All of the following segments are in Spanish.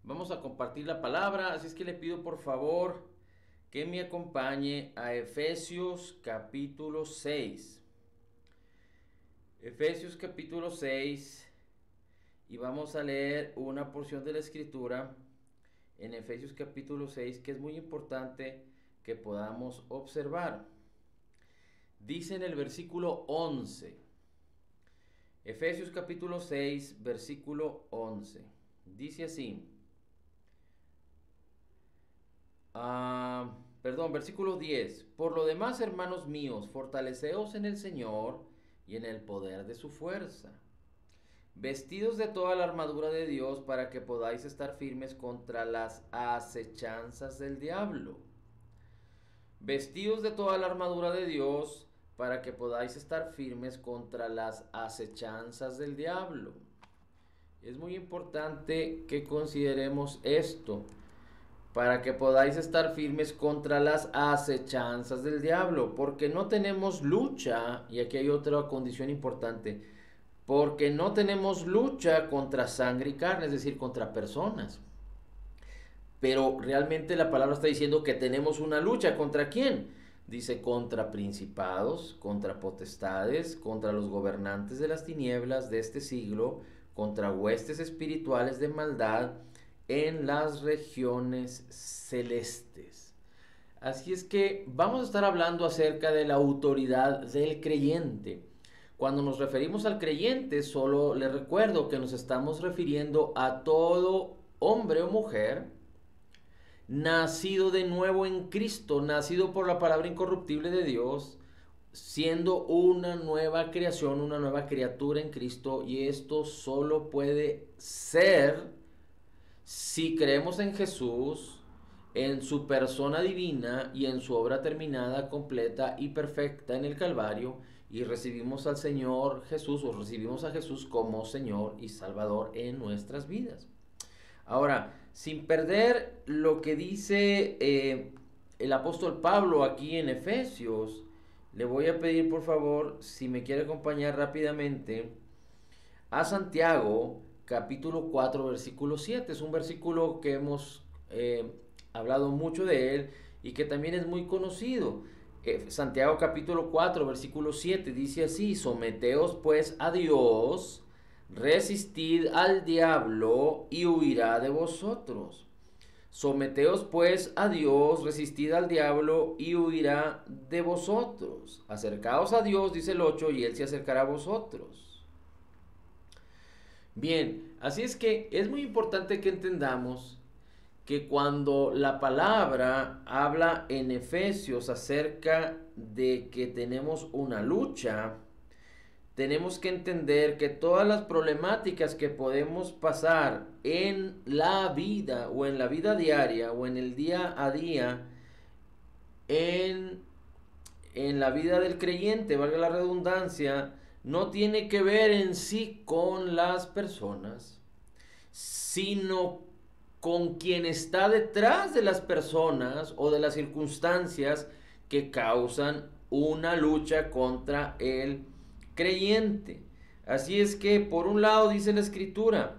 Vamos a compartir la palabra, así es que le pido por favor que me acompañe a Efesios capítulo 6. Efesios capítulo 6 y vamos a leer una porción de la escritura en Efesios capítulo 6 que es muy importante que podamos observar. Dice en el versículo 11, Efesios capítulo 6, versículo 11, dice así. Versículo 10. Por lo demás, hermanos míos, fortaleceos en el Señor y en el poder de su fuerza. Vestidos de toda la armadura de Dios para que podáis estar firmes contra las acechanzas del diablo. Vestidos de toda la armadura de Dios para que podáis estar firmes contra las acechanzas del diablo. Es muy importante que consideremos esto, para que podáis estar firmes contra las acechanzas del diablo, porque no tenemos lucha, y aquí hay otra condición importante, porque no tenemos lucha contra sangre y carne, es decir, contra personas. Pero realmente la palabra está diciendo que tenemos una lucha. ¿Contra quién? Dice contra principados, contra potestades, contra los gobernantes de las tinieblas de este siglo, contra huestes espirituales de maldad en las regiones celestes. Así es que vamos a estar hablando acerca de la autoridad del creyente. Cuando nos referimos al creyente, solo le recuerdo que nos estamos refiriendo a todo hombre o mujer nacido de nuevo en Cristo, nacido por la palabra incorruptible de Dios, siendo una nueva creación, una nueva criatura en Cristo, y esto solo puede ser si creemos en Jesús, en su persona divina y en su obra terminada, completa y perfecta en el Calvario, y recibimos al Señor Jesús o recibimos a Jesús como Señor y Salvador en nuestras vidas. Ahora, sin perder lo que dice el apóstol Pablo aquí en Efesios, le voy a pedir por favor, si me quiere acompañar rápidamente, a Santiago capítulo 4 versículo 7. Es un versículo que hemos hablado mucho de él y que también es muy conocido. Santiago capítulo 4 versículo 7 dice así: someteos pues a Dios, resistid al diablo y huirá de vosotros. Someteos pues a Dios, resistid al diablo y huirá de vosotros. Acercaos a Dios, dice el 8, y él se acercará a vosotros. Bien, así es que es muy importante que entendamos que cuando la palabra habla en Efesios acerca de que tenemos una lucha, tenemos que entender que todas las problemáticas que podemos pasar en la vida o en la vida diaria o en el día a día, en, en la vida del creyente, valga la redundancia, no tiene que ver en sí con las personas, sino con quien está detrás de las personas o de las circunstancias que causan una lucha contra el creyente. Así es que por un lado dice la escritura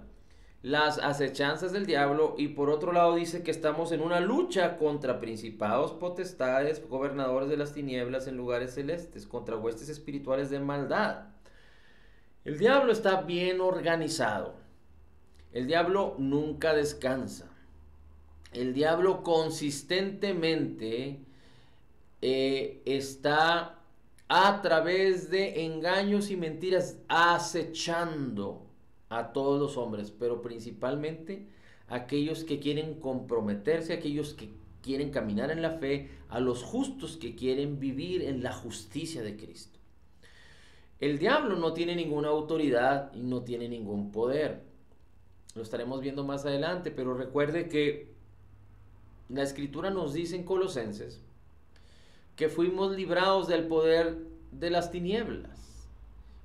las acechanzas del diablo, y por otro lado dice que estamos en una lucha contra principados, potestades, gobernadores de las tinieblas en lugares celestes, contra huestes espirituales de maldad. El diablo está bien organizado. El diablo nunca descansa. El diablo consistentemente está a través de engaños y mentiras acechando a todos los hombres, pero principalmente a aquellos que quieren comprometerse, a aquellos que quieren caminar en la fe, a los justos que quieren vivir en la justicia de Cristo. El diablo no tiene ninguna autoridad y no tiene ningún poder. Lo estaremos viendo más adelante, pero recuerde que la escritura nos dice en Colosenses que fuimos librados del poder de las tinieblas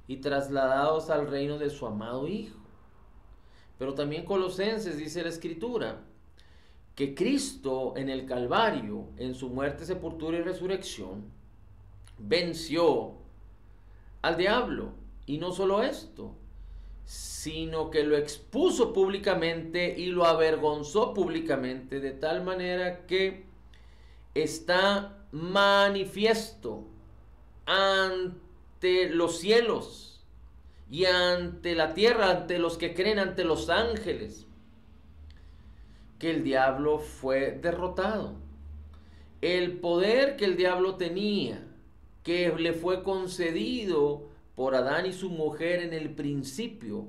y trasladados al reino de su amado Hijo. Pero también Colosenses dice la escritura que Cristo en el Calvario, en su muerte, sepultura y resurrección, venció al diablo. Y no solo esto, sino que lo expuso públicamente y lo avergonzó públicamente, de tal manera que está manifiesto ante los cielos y ante la tierra, ante los que creen, ante los ángeles, que el diablo fue derrotado. El poder que el diablo tenía, que le fue concedido por Adán y su mujer en el principio,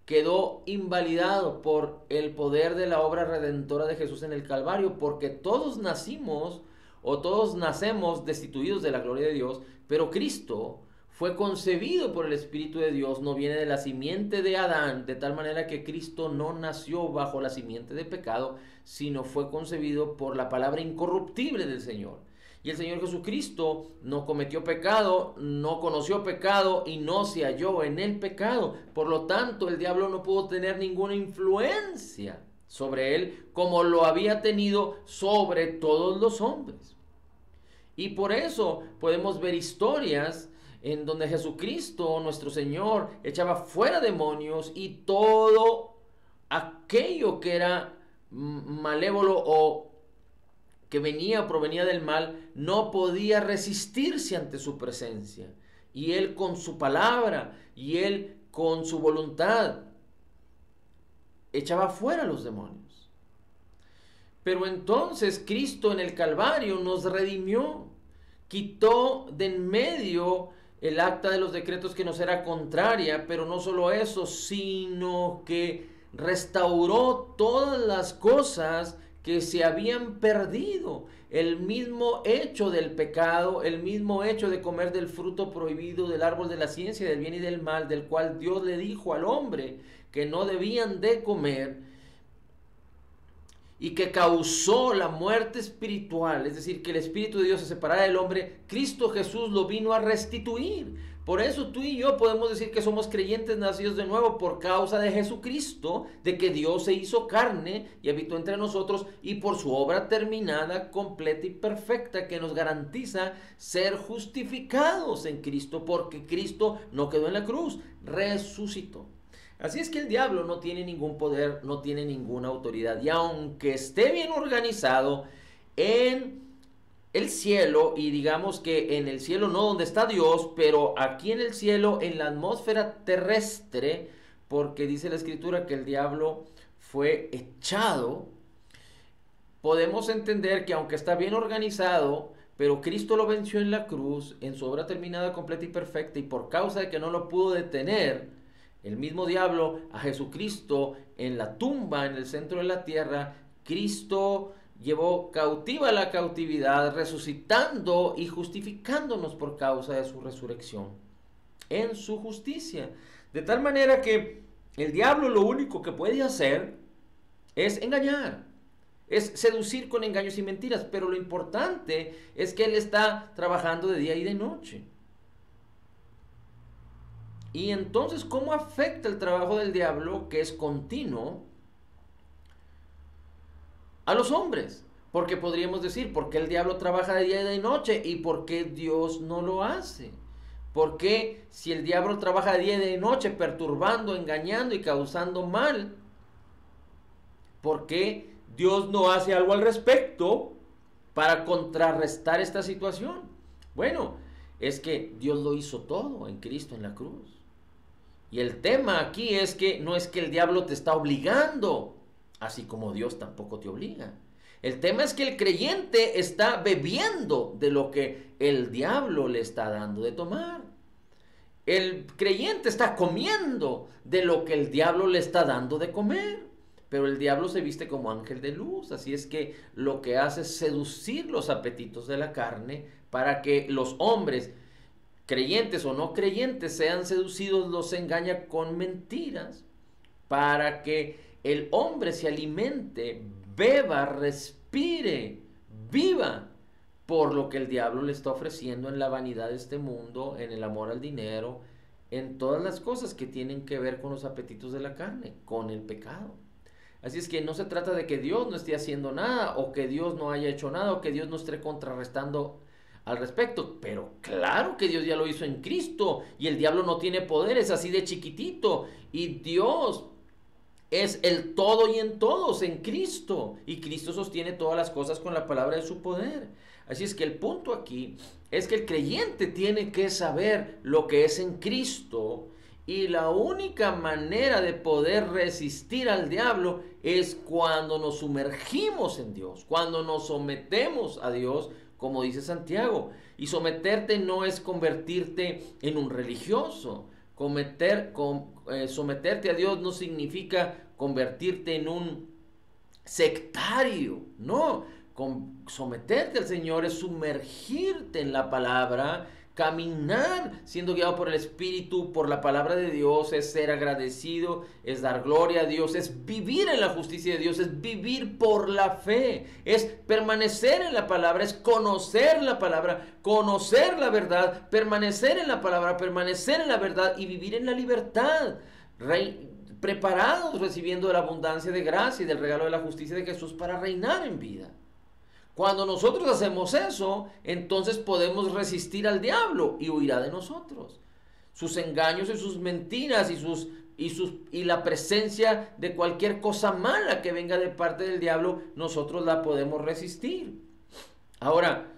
quedó invalidado por el poder de la obra redentora de Jesús en el Calvario, porque todos nacimos o todos nacemos destituidos de la gloria de Dios, pero Cristo fue concebido por el Espíritu de Dios, no viene de la simiente de Adán, de tal manera que Cristo no nació bajo la simiente de pecado, sino fue concebido por la palabra incorruptible del Señor. Y el Señor Jesucristo no cometió pecado, no conoció pecado y no se halló en el pecado. Por lo tanto, el diablo no pudo tener ninguna influencia sobre él como lo había tenido sobre todos los hombres. Y por eso podemos ver historias en donde Jesucristo, nuestro Señor, echaba fuera demonios y todo aquello que era malévolo o que venía o provenía del mal, no podía resistirse ante su presencia. Y él con su palabra y él con su voluntad echaba fuera a los demonios. Pero entonces Cristo en el Calvario nos redimió, quitó de en medio el acta de los decretos que nos era contraria, pero no solo eso, sino que restauró todas las cosas que se habían perdido. El mismo hecho del pecado, el mismo hecho de comer del fruto prohibido del árbol de la ciencia del bien y del mal, del cual Dios le dijo al hombre que no debían de comer, y que causó la muerte espiritual, es decir, que el Espíritu de Dios se separara del hombre, Cristo Jesús lo vino a restituir. Por eso tú y yo podemos decir que somos creyentes nacidos de nuevo por causa de Jesucristo, de que Dios se hizo carne y habitó entre nosotros, y por su obra terminada, completa y perfecta, que nos garantiza ser justificados en Cristo, porque Cristo no quedó en la cruz, resucitó. Así es que el diablo no tiene ningún poder, no tiene ninguna autoridad. Y aunque esté bien organizado en el cielo, y digamos que en el cielo no donde está Dios, pero aquí en el cielo, en la atmósfera terrestre, porque dice la Escritura que el diablo fue echado, podemos entender que aunque está bien organizado, pero Cristo lo venció en la cruz, en su obra terminada, completa y perfecta, y por causa de que no lo pudo detener, el mismo diablo a Jesucristo en la tumba, en el centro de la tierra, Cristo llevó cautiva la cautividad, resucitando y justificándonos por causa de su resurrección, en su justicia. De tal manera que el diablo lo único que puede hacer es engañar, es seducir con engaños y mentiras, pero lo importante es que él está trabajando de día y de noche. Y entonces, ¿cómo afecta el trabajo del diablo, que es continuo, a los hombres? Porque podríamos decir, ¿por qué el diablo trabaja de día y de noche? ¿Y por qué Dios no lo hace? ¿Por qué si el diablo trabaja de día y de noche, perturbando, engañando y causando mal, por qué Dios no hace algo al respecto para contrarrestar esta situación? Bueno, es que Dios lo hizo todo en Cristo en la cruz. Y el tema aquí es que no es que el diablo te está obligando, así como Dios tampoco te obliga. El tema es que el creyente está bebiendo de lo que el diablo le está dando de tomar. El creyente está comiendo de lo que el diablo le está dando de comer. Pero el diablo se viste como ángel de luz, así es que lo que hace es seducir los apetitos de la carne para que los hombres, creyentes o no creyentes, sean seducidos, los engaña con mentiras, para que el hombre se alimente, beba, respire, viva por lo que el diablo le está ofreciendo en la vanidad de este mundo, en el amor al dinero, en todas las cosas que tienen que ver con los apetitos de la carne, con el pecado. Así es que no se trata de que Dios no esté haciendo nada, o que Dios no haya hecho nada, o que Dios no esté contrarrestando al respecto, pero claro que Dios ya lo hizo en Cristo y el diablo no tiene poder, es así de chiquitito y Dios es el todo y en todos en Cristo y Cristo sostiene todas las cosas con la palabra de su poder. Así es que el punto aquí es que el creyente tiene que saber lo que es en Cristo y la única manera de poder resistir al diablo es cuando nos sumergimos en Dios, cuando nos sometemos a Dios, como dice Santiago. Y someterte no es convertirte en un religioso. Someterte a Dios no significa convertirte en un sectario, no. Someterte al Señor es sumergirte en la palabra, caminar siendo guiado por el Espíritu, por la palabra de Dios, es ser agradecido, es dar gloria a Dios, es vivir en la justicia de Dios, es vivir por la fe, es permanecer en la palabra, es conocer la palabra, conocer la verdad, permanecer en la palabra, permanecer en la verdad y vivir en la libertad, preparados recibiendo la abundancia de gracia y del regalo de la justicia de Jesús para reinar en vida. Cuando nosotros hacemos eso, entonces podemos resistir al diablo y huirá de nosotros. Sus engaños y sus mentiras y la presencia de cualquier cosa mala que venga de parte del diablo, nosotros la podemos resistir. Ahora,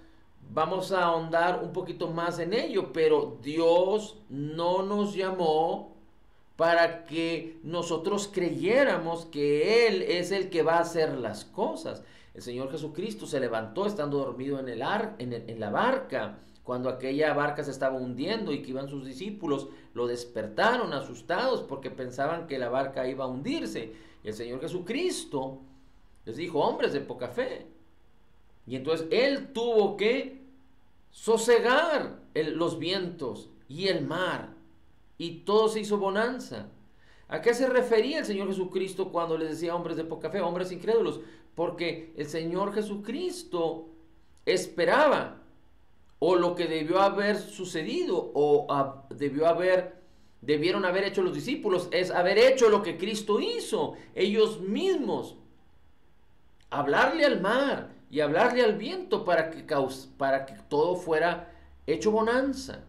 vamos a ahondar un poquito más en ello, pero Dios no nos llamó para que nosotros creyéramos que Él es el que va a hacer las cosas. El Señor Jesucristo se levantó estando dormido en la barca, cuando aquella barca se estaba hundiendo y que iban sus discípulos, lo despertaron asustados porque pensaban que la barca iba a hundirse. Y el Señor Jesucristo les dijo, hombres de poca fe. Y entonces Él tuvo que sosegar los vientos y el mar, y todo se hizo bonanza. ¿A qué se refería el Señor Jesucristo cuando les decía hombres de poca fe, hombres incrédulos? Porque el Señor Jesucristo esperaba, o lo que debió haber sucedido, o debieron haber hecho los discípulos, es haber hecho lo que Cristo hizo, ellos mismos, hablarle al mar y hablarle al viento para que todo fuera hecho bonanza.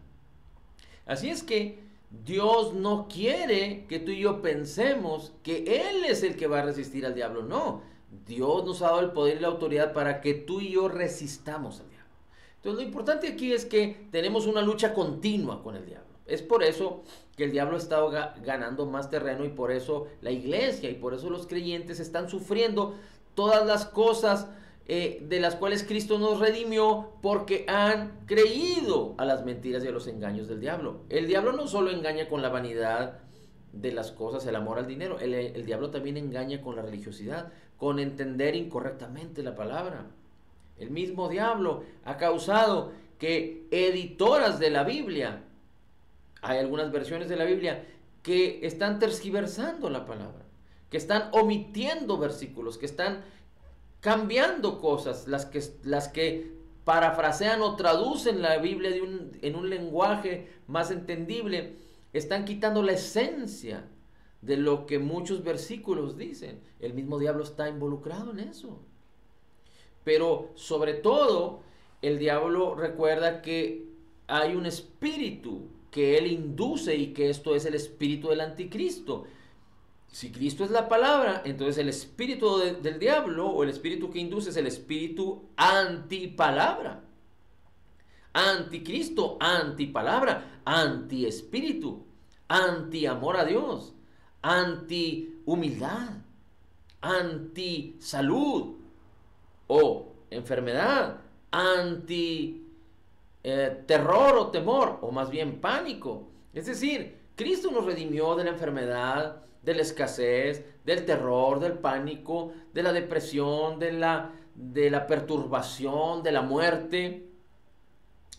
Así es que Dios no quiere que tú y yo pensemos que Él es el que va a resistir al diablo, no. Dios nos ha dado el poder y la autoridad para que tú y yo resistamos al diablo. Entonces lo importante aquí es que tenemos una lucha continua con el diablo. Es por eso que el diablo ha estado ganando más terreno y por eso la iglesia y por eso los creyentes están sufriendo todas las cosas de las cuales Cristo nos redimió porque han creído a las mentiras y a los engaños del diablo. El diablo no solo engaña con la vanidad de las cosas, el amor al dinero, el diablo también engaña con la religiosidad, con entender incorrectamente la palabra. El mismo diablo ha causado que editoras de la Biblia, hay algunas versiones de la Biblia que están tergiversando la palabra, que están omitiendo versículos, que están cambiando cosas, las que parafrasean o traducen la Biblia en un lenguaje más entendible, están quitando la esencia de lo que muchos versículos dicen. El mismo diablo está involucrado en eso. Pero sobre todo, el diablo recuerda que hay un espíritu que él induce y que esto es el espíritu del anticristo. Si Cristo es la palabra, entonces el espíritu del diablo o el espíritu que induce es el espíritu antipalabra. Anticristo, antipalabra, antiespíritu, antiamor a Dios, anti-humildad, anti-salud o enfermedad, anti-terror o temor, o más bien pánico. Es decir, Cristo nos redimió de la enfermedad, de la escasez, del terror, del pánico, de la depresión, de la perturbación, de la muerte,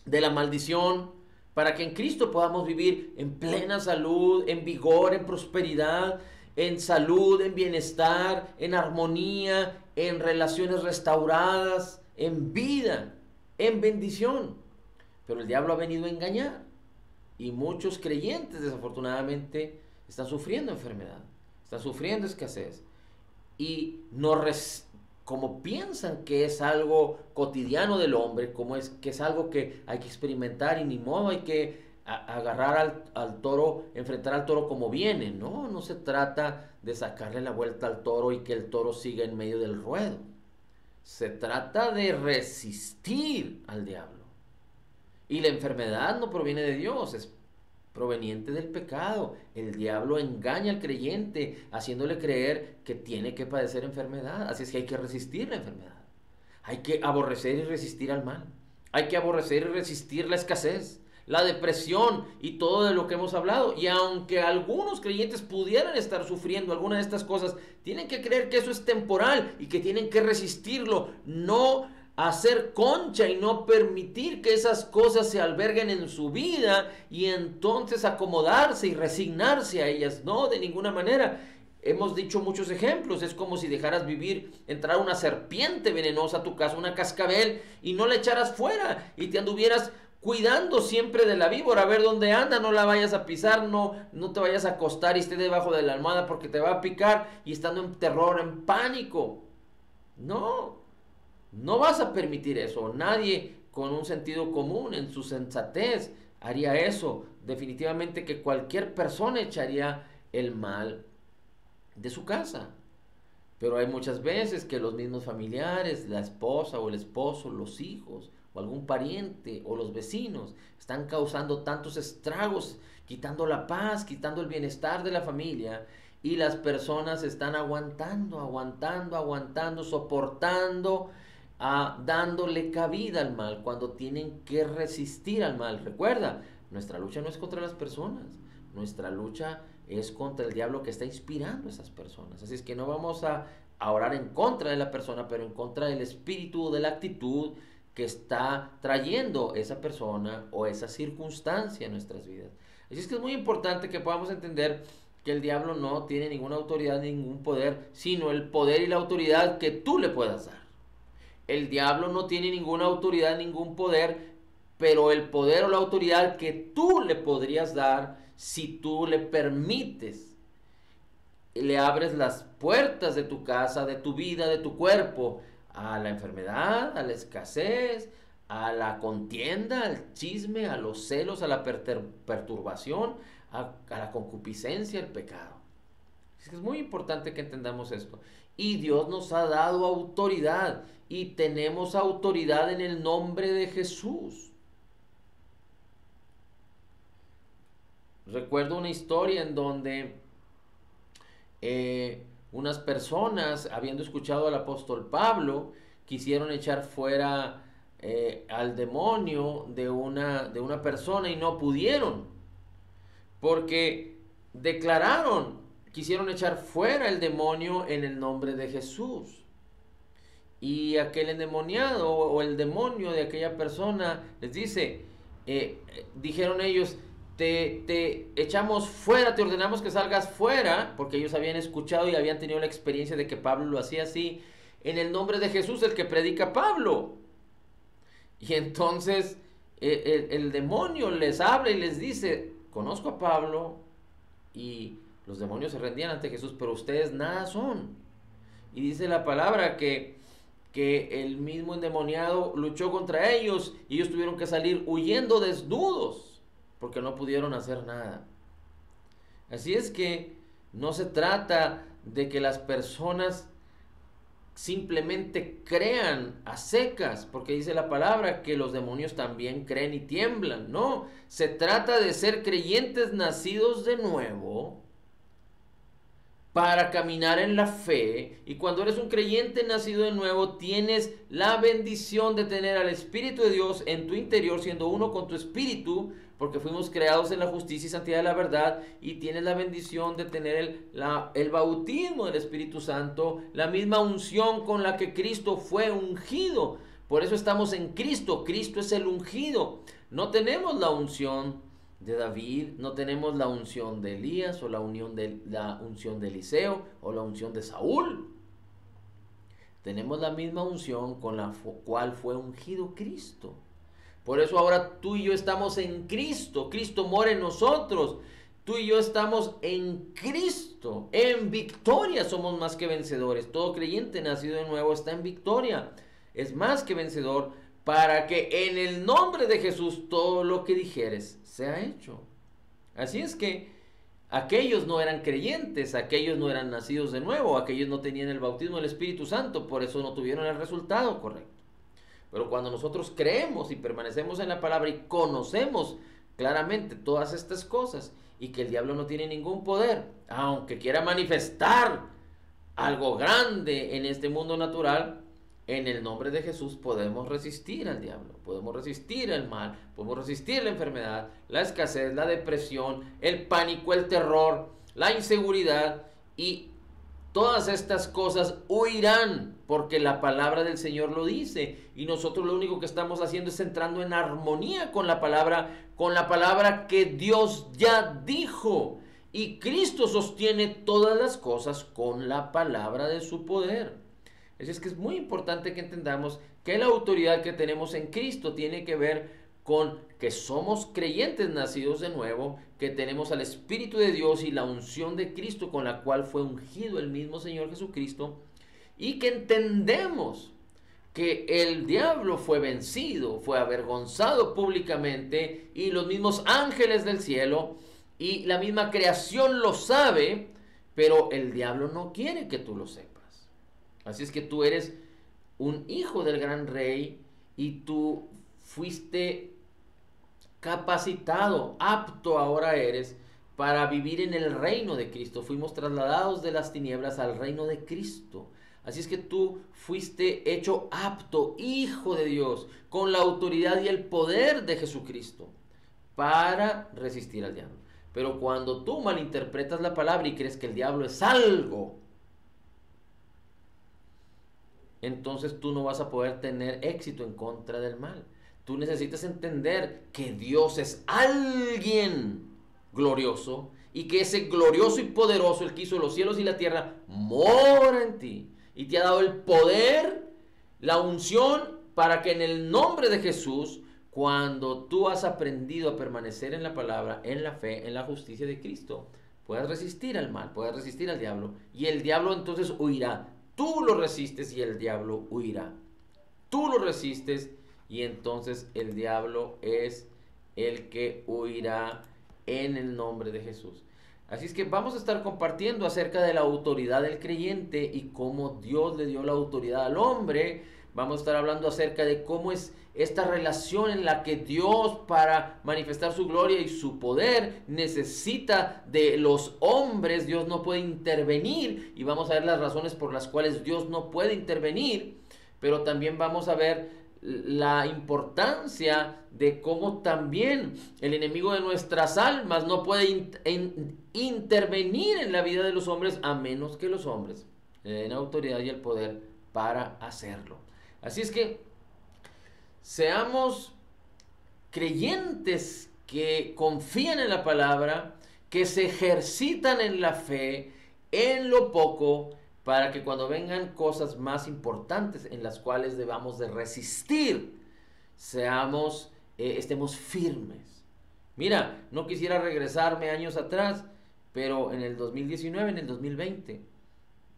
de la maldición, para que en Cristo podamos vivir en plena salud, en vigor, en prosperidad, en salud, en bienestar, en armonía, en relaciones restauradas, en vida, en bendición. Pero el diablo ha venido a engañar y muchos creyentes desafortunadamente están sufriendo enfermedad, están sufriendo escasez y como piensan que es algo cotidiano del hombre, como es que es algo que hay que experimentar y ni modo hay que agarrar al toro, enfrentar al toro como viene. No, no se trata de sacarle la vuelta al toro y que el toro siga en medio del ruedo. Se trata de resistir al diablo. Y la enfermedad no proviene de Dios, es proveniente del pecado. El diablo engaña al creyente haciéndole creer que tiene que padecer enfermedad. Así es que hay que resistir la enfermedad. Hay que aborrecer y resistir al mal. Hay que aborrecer y resistir la escasez, la depresión y todo de lo que hemos hablado. Y aunque algunos creyentes pudieran estar sufriendo alguna de estas cosas, tienen que creer que eso es temporal y que tienen que resistirlo. No hacer concha y no permitir que esas cosas se alberguen en su vida y entonces acomodarse y resignarse a ellas. No, de ninguna manera. Hemos dicho muchos ejemplos. Es como si dejaras entrar una serpiente venenosa a tu casa, una cascabel, y no la echaras fuera y te anduvieras cuidando siempre de la víbora, a ver dónde anda, no la vayas a pisar, no te vayas a acostar y esté debajo de la almohada porque te va a picar y estando en terror, en pánico. No vas a permitir eso. Nadie con un sentido común en su sensatez haría eso. Definitivamente que cualquier persona echaría el mal de su casa. Pero hay muchas veces que los mismos familiares, la esposa o el esposo, los hijos o algún pariente o los vecinos están causando tantos estragos, quitando la paz, quitando el bienestar de la familia, y las personas están aguantando, soportando, dándole cabida al mal cuando tienen que resistir al mal. Recuerda, nuestra lucha no es contra las personas, nuestra lucha es contra el diablo que está inspirando a esas personas. Así es que no vamos a orar en contra de la persona, pero en contra del espíritu, de la actitud que está trayendo esa persona o esa circunstancia en nuestras vidas. Así es que es muy importante que podamos entender que el diablo no tiene ninguna autoridad, ningún poder, sino el poder y la autoridad que tú le puedas dar. El diablo no tiene ninguna autoridad, ningún poder, pero el poder o la autoridad que tú le podrías dar si tú le permites, le abres las puertas de tu casa, de tu vida, de tu cuerpo, a la enfermedad, a la escasez, a la contienda, al chisme, a los celos, a la perturbación, a la concupiscencia, al pecado. Es muy importante que entendamos esto. Y Dios nos ha dado autoridad, y tenemos autoridad en el nombre de Jesús. Recuerdo una historia en donde unas personas, habiendo escuchado al apóstol Pablo, quisieron echar fuera al demonio de una persona y no pudieron, porque quisieron echar fuera el demonio en el nombre de Jesús. Y aquel endemoniado o el demonio de aquella persona les dice, dijeron ellos, te echamos fuera, te ordenamos que salgas fuera, porque ellos habían escuchado y habían tenido la experiencia de que Pablo lo hacía así, en el nombre de Jesús, el que predica Pablo. Y entonces el demonio les habla y les dice, conozco a Pablo, y los demonios se rendían ante Jesús, pero ustedes nada son. Y dice la palabra que el mismo endemoniado luchó contra ellos y ellos tuvieron que salir huyendo desnudos porque no pudieron hacer nada. Así es que no se trata de que las personas simplemente crean a secas, porque dice la palabra que los demonios también creen y tiemblan. No, se trata de ser creyentes nacidos de nuevo para caminar en la fe. Y cuando eres un creyente nacido de nuevo, tienes la bendición de tener al Espíritu de Dios en tu interior, siendo uno con tu espíritu, porque fuimos creados en la justicia y santidad de la verdad, y tienes la bendición de tener el bautismo del Espíritu Santo, la misma unción con la que Cristo fue ungido. Por eso estamos en Cristo. Cristo es el ungido. No tenemos la unción de David, no tenemos la unción de Elías o la unción de Eliseo o la unción de Saúl. Tenemos la misma unción con la cual fue ungido Cristo. Por eso ahora tú y yo estamos en Cristo. Cristo mora en nosotros. Tú y yo estamos en Cristo, en victoria somos más que vencedores. Todo creyente nacido de nuevo está en victoria, es más que vencedor, para que en el nombre de Jesús todo lo que dijeres sea hecho. Así es que aquellos no eran creyentes, aquellos no eran nacidos de nuevo, aquellos no tenían el bautismo del Espíritu Santo, por eso no tuvieron el resultado correcto. Pero cuando nosotros creemos y permanecemos en la palabra y conocemos claramente todas estas cosas y que el diablo no tiene ningún poder, aunque quiera manifestar algo grande en este mundo natural, en el nombre de Jesús podemos resistir al diablo, podemos resistir el mal, podemos resistir la enfermedad, la escasez, la depresión, el pánico, el terror, la inseguridad, y todas estas cosas huirán porque la palabra del Señor lo dice, y nosotros lo único que estamos haciendo es entrando en armonía con la palabra que Dios ya dijo, y Cristo sostiene todas las cosas con la palabra de su poder. Así es que es muy importante que entendamos que la autoridad que tenemos en Cristo tiene que ver con que somos creyentes nacidos de nuevo, que tenemos al Espíritu de Dios y la unción de Cristo con la cual fue ungido el mismo Señor Jesucristo, y que entendemos que el diablo fue vencido, fue avergonzado públicamente, y los mismos ángeles del cielo y la misma creación lo sabe, pero el diablo no quiere que tú lo sepas. Así es que tú eres un hijo del gran rey y tú fuiste capacitado, apto ahora eres para vivir en el reino de Cristo. Fuimos trasladados de las tinieblas al reino de Cristo. Así es que tú fuiste hecho apto, hijo de Dios, con la autoridad y el poder de Jesucristo para resistir al diablo. Pero cuando tú malinterpretas la palabra y crees que el diablo es algo, entonces tú no vas a poder tener éxito en contra del mal. Tú necesitas entender que Dios es alguien glorioso y que ese glorioso y poderoso, el que hizo los cielos y la tierra, mora en ti y te ha dado el poder, la unción, para que en el nombre de Jesús, cuando tú has aprendido a permanecer en la palabra, en la fe, en la justicia de Cristo, puedas resistir al mal, puedas resistir al diablo, y el diablo entonces huirá. Tú lo resistes y el diablo huirá. Tú lo resistes y entonces el diablo es el que huirá en el nombre de Jesús. Así es que vamos a estar compartiendo acerca de la autoridad del creyente y cómo Dios le dio la autoridad al hombre. Vamos a estar hablando acerca de cómo es esta relación en la que Dios, para manifestar su gloria y su poder, necesita de los hombres. Dios no puede intervenir, y vamos a ver las razones por las cuales Dios no puede intervenir, pero también vamos a ver la importancia de cómo también el enemigo de nuestras almas no puede intervenir en la vida de los hombres, a menos que los hombres le den autoridad y el poder para hacerlo. Así es que seamos creyentes que confían en la palabra, que se ejercitan en la fe, en lo poco, para que cuando vengan cosas más importantes en las cuales debamos de resistir, estemos firmes. Mira, no quisiera regresarme años atrás, pero en el 2019, en el 2020,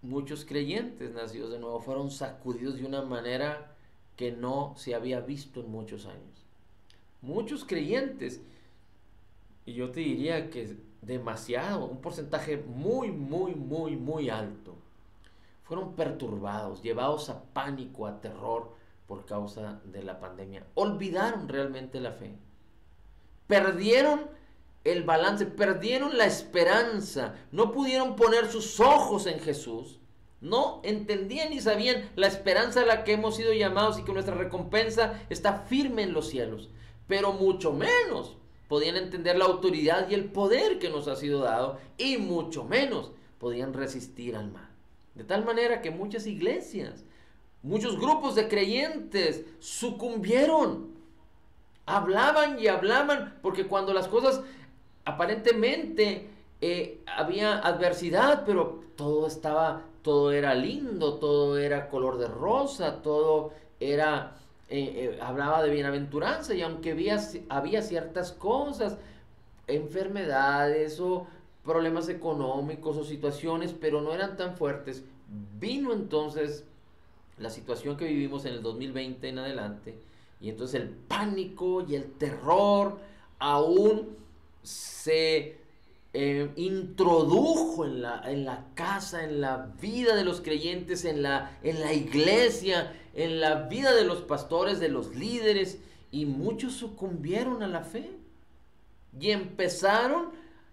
muchos creyentes nacidos de nuevo fueron sacudidos de una manera que no se había visto en muchos años. Muchos creyentes, y yo te diría que demasiado, un porcentaje muy alto, fueron perturbados, llevados a pánico, a terror por causa de la pandemia. Olvidaron realmente la fe. Perdieron el balance, perdieron la esperanza, no pudieron poner sus ojos en Jesús. No entendían ni sabían la esperanza a la que hemos sido llamados y que nuestra recompensa está firme en los cielos. Pero mucho menos podían entender la autoridad y el poder que nos ha sido dado, y mucho menos podían resistir al mal. De tal manera que muchas iglesias, muchos grupos de creyentes sucumbieron. Hablaban y hablaban, porque cuando las cosas aparentemente había adversidad, pero todo era lindo, todo era color de rosa, todo era, hablaba de bienaventuranza, y aunque había ciertas cosas enfermedades o problemas económicos o situaciones, pero no eran tan fuertes. Vino entonces la situación que vivimos en el 2020 en adelante, y entonces el pánico y el terror aún se introdujo en la casa, en la vida de los creyentes, en la iglesia, en la vida de los pastores, de los líderes, y muchos sucumbieron a la fe y empezaron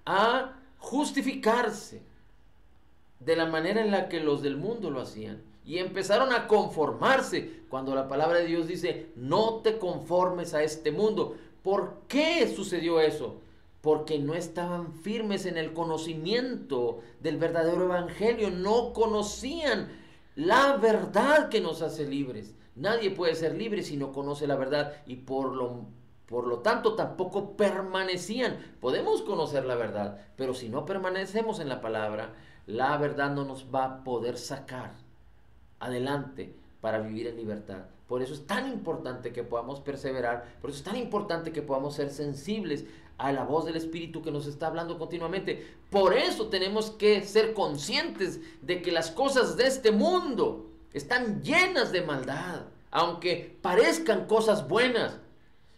a justificarse de la manera en la que los del mundo lo hacían. Y empezaron a conformarse cuando la palabra de Dios dice, no te conformes a este mundo. ¿Por qué sucedió eso? Porque no estaban firmes en el conocimiento del verdadero evangelio. No conocían la verdad que nos hace libres. Nadie puede ser libre si no conoce la verdad, y por lo tanto tampoco permanecían. Podemos conocer la verdad, pero si no permanecemos en la palabra, la verdad no nos va a poder sacar adelante para vivir en libertad. Por eso es tan importante que podamos perseverar, por eso es tan importante que podamos ser sensibles a la voz del Espíritu que nos está hablando continuamente. Por eso tenemos que ser conscientes de que las cosas de este mundo están llenas de maldad, aunque parezcan cosas buenas.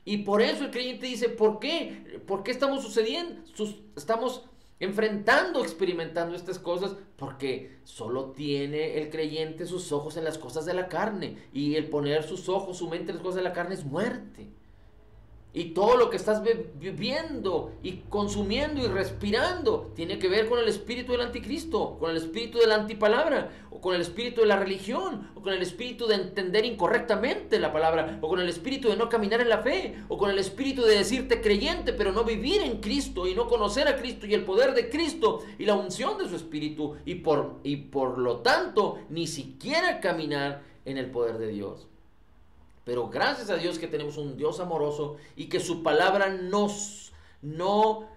Y por eso el creyente dice, ¿por qué? ¿Por qué estamos estamos enfrentando, experimentando estas cosas? Porque solo tiene el creyente sus ojos en las cosas de la carne. Y el poner sus ojos, su mente en las cosas de la carne es muerte. Y todo lo que estás viviendo y consumiendo y respirando tiene que ver con el espíritu del anticristo, con el espíritu de la antipalabra, o con el espíritu de la religión, o con el espíritu de entender incorrectamente la palabra, o con el espíritu de no caminar en la fe, o con el espíritu de decirte creyente pero no vivir en Cristo y no conocer a Cristo y el poder de Cristo y la unción de su espíritu, y por lo tanto ni siquiera caminar en el poder de Dios. Pero gracias a Dios que tenemos un Dios amoroso y que su palabra no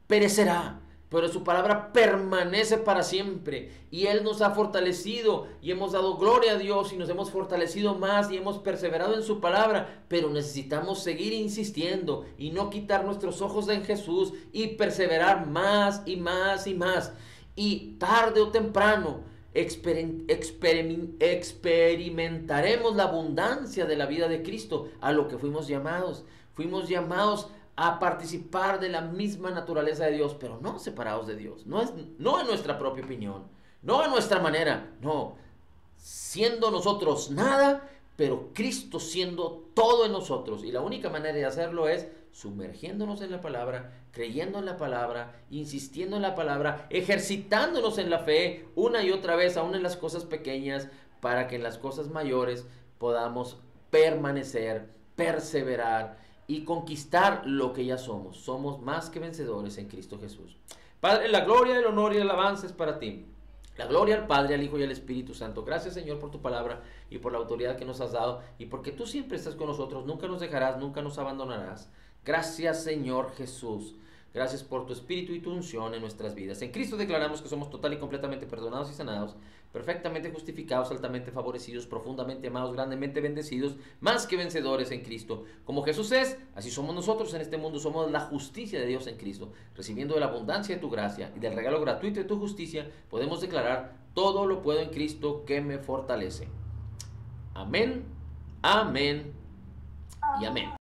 perecerá, pero su palabra permanece para siempre. Y Él nos ha fortalecido y hemos dado gloria a Dios y nos hemos fortalecido más y hemos perseverado en su palabra. Pero necesitamos seguir insistiendo y no quitar nuestros ojos en Jesús y perseverar más y más y más. Y tarde o temprano experimentaremos la abundancia de la vida de Cristo, a lo que fuimos llamados. Fuimos llamados a participar de la misma naturaleza de Dios, pero no separados de Dios, no en nuestra propia opinión, no en nuestra manera, no, siendo nosotros nada, pero Cristo siendo todo en nosotros. Y la única manera de hacerlo es sumergiéndonos en la palabra, creyendo en la palabra, insistiendo en la palabra, ejercitándonos en la fe una y otra vez, aún en las cosas pequeñas, para que en las cosas mayores podamos permanecer, perseverar y conquistar lo que ya somos. Somos más que vencedores en Cristo Jesús. Padre, la gloria, el honor y el alabanza es para ti. La gloria al Padre, al Hijo y al Espíritu Santo. Gracias, Señor, por tu palabra y por la autoridad que nos has dado, y porque tú siempre estás con nosotros, nunca nos dejarás, nunca nos abandonarás. Gracias, Señor Jesús. Gracias por tu Espíritu y tu unción en nuestras vidas. En Cristo declaramos que somos total y completamente perdonados y sanados, perfectamente justificados, altamente favorecidos, profundamente amados, grandemente bendecidos, más que vencedores en Cristo. Como Jesús es, así somos nosotros en este mundo. Somos la justicia de Dios en Cristo. Recibiendo de la abundancia de tu gracia y del regalo gratuito de tu justicia, podemos declarar: todo lo puedo en Cristo que me fortalece. Amén, amén y amén.